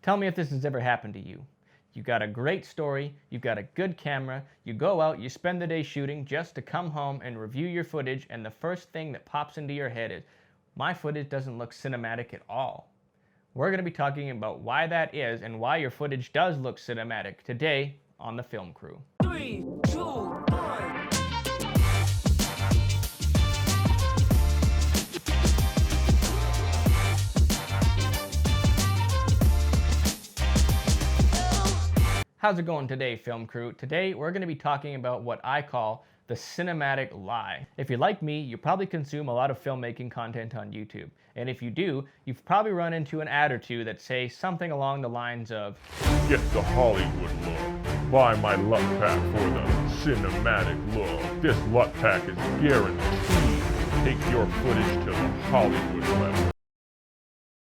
Tell me if this has ever happened to you. You got a great story, you've got a good camera, you go out, you spend the day shooting just to come home and review your footage, and the first thing that pops into your head is, my footage doesn't look cinematic at all. We're going to be talking about why that is and why your footage does look cinematic today on the Film Crew. 3, 2, 1. How's it going today, Film Crew? Today we're going to be talking about what I call the cinematic lie. If you're like me, you probably consume a lot of filmmaking content on YouTube. And if you do, you've probably run into an ad or two that say something along the lines of, "Get the Hollywood look. Buy my LUT pack for the cinematic look. This LUT pack is guaranteed to take your footage to the Hollywood level."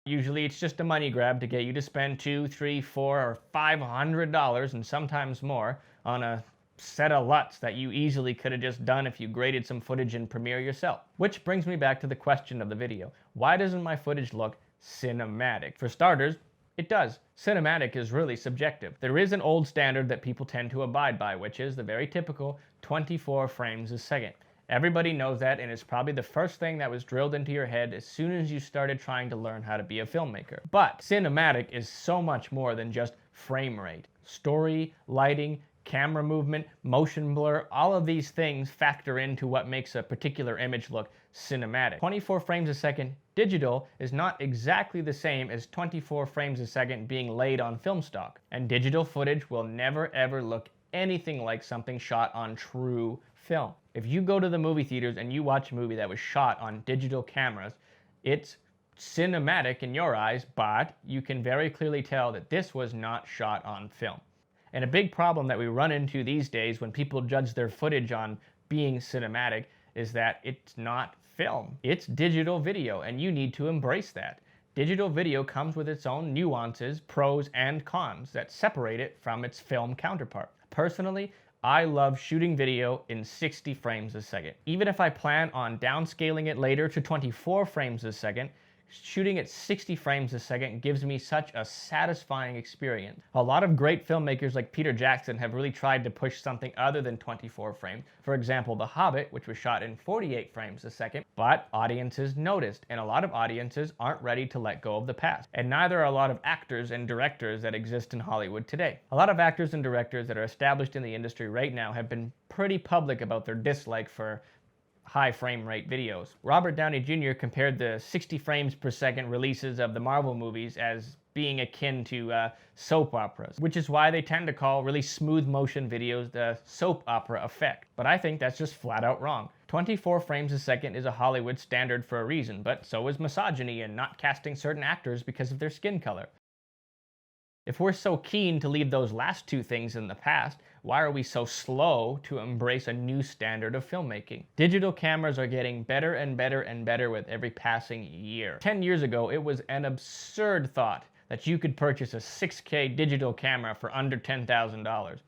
Usually it's just a money grab to get you to spend $200, $300, $400, or $500 and sometimes more on a set of LUTs that you easily could have just done if you graded some footage in Premiere yourself. Which brings me back to the question of the video. Why doesn't my footage look cinematic? For starters, it does. Cinematic is really subjective. There is an old standard that people tend to abide by, which is the very typical 24 frames a second. Everybody knows that, and it's probably the first thing that was drilled into your head as soon as you started trying to learn how to be a filmmaker. But cinematic is so much more than just frame rate. Story, lighting, camera movement, motion blur, all of these things factor into what makes a particular image look cinematic. 24 frames a second digital is not exactly the same as 24 frames a second being laid on film stock. And digital footage will never ever look anything like something shot on true film. If you go to the movie theaters and you watch a movie that was shot on digital cameras, it's cinematic in your eyes, but you can very clearly tell that this was not shot on film. And a big problem that we run into these days when people judge their footage on being cinematic is that it's not film. It's digital video, and you need to embrace that. Digital video comes with its own nuances, pros and cons that separate it from its film counterpart. Personally, I love shooting video in 60 frames a second. Even if I plan on downscaling it later to 24 frames a second, shooting at 60 frames a second gives me such a satisfying experience. A lot of great filmmakers like Peter Jackson have really tried to push something other than 24 frames. For example, The Hobbit, which was shot in 48 frames a second, but audiences noticed, and a lot of audiences aren't ready to let go of the past. And neither are a lot of actors and directors that exist in Hollywood today. A lot of actors and directors that are established in the industry right now have been pretty public about their dislike for high frame rate videos. Robert Downey Jr. compared the 60 frames per second releases of the Marvel movies as being akin to soap operas, which is why they tend to call really smooth motion videos the soap opera effect. But I think that's just flat out wrong. 24 frames a second is a Hollywood standard for a reason, but so is misogyny and not casting certain actors because of their skin color. If we're so keen to leave those last two things in the past, why are we so slow to embrace a new standard of filmmaking? Digital cameras are getting better and better and better with every passing year. 10 years ago, it was an absurd thought that you could purchase a 6K digital camera for under $10,000.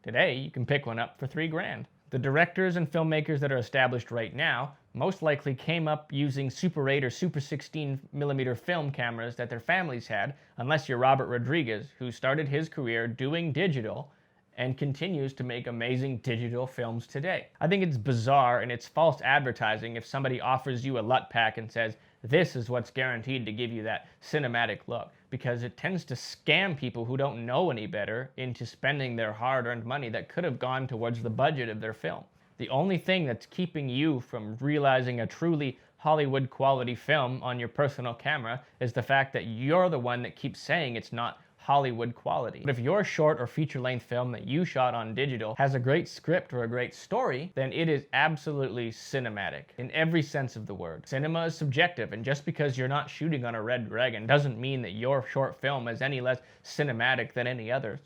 Today, you can pick one up for $3,000. The directors and filmmakers that are established right now most likely came up using Super 8 or Super 16mm film cameras that their families had, unless you're Robert Rodriguez, who started his career doing digital and continues to make amazing digital films today. I think it's bizarre and it's false advertising if somebody offers you a LUT pack and says, this is what's guaranteed to give you that cinematic look, because it tends to scam people who don't know any better into spending their hard-earned money that could have gone towards the budget of their film. The only thing that's keeping you from realizing a truly Hollywood quality film on your personal camera is the fact that you're the one that keeps saying it's not Hollywood quality. But if your short or feature-length film that you shot on digital has a great script or a great story, then it is absolutely cinematic in every sense of the word. Cinema is subjective, and just because you're not shooting on a red dragon doesn't mean that your short film is any less cinematic than any others.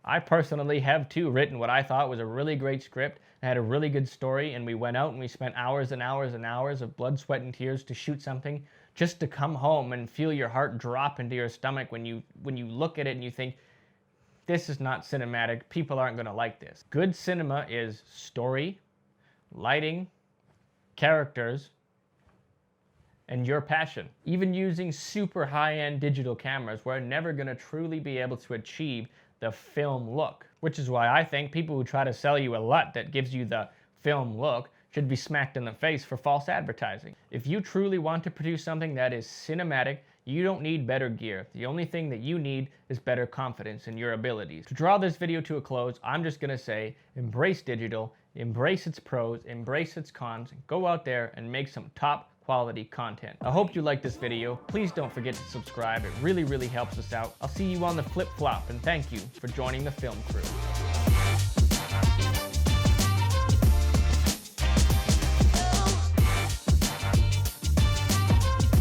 I personally have too written what I thought was a really great script, had a really good story, and we went out and we spent hours and hours and hours of blood, sweat, and tears to shoot something just to come home and feel your heart drop into your stomach when you look at it and you think, this is not cinematic, people aren't going to like this. Good cinema is story, lighting, characters, and your passion. Even using super high-end digital cameras, we're never going to truly be able to achieve the film look, which is why I think people who try to sell you a LUT that gives you the film look should be smacked in the face for false advertising. If you truly want to produce something that is cinematic, you don't need better gear. The only thing that you need is better confidence in your abilities. To draw this video to a close, I'm just gonna say, embrace digital, embrace its pros, embrace its cons, and go out there and make some top quality content. I hope you liked this video. Please don't forget to subscribe. It really, really helps us out. I'll see you on the flip flop, and thank you for joining the Film Crew.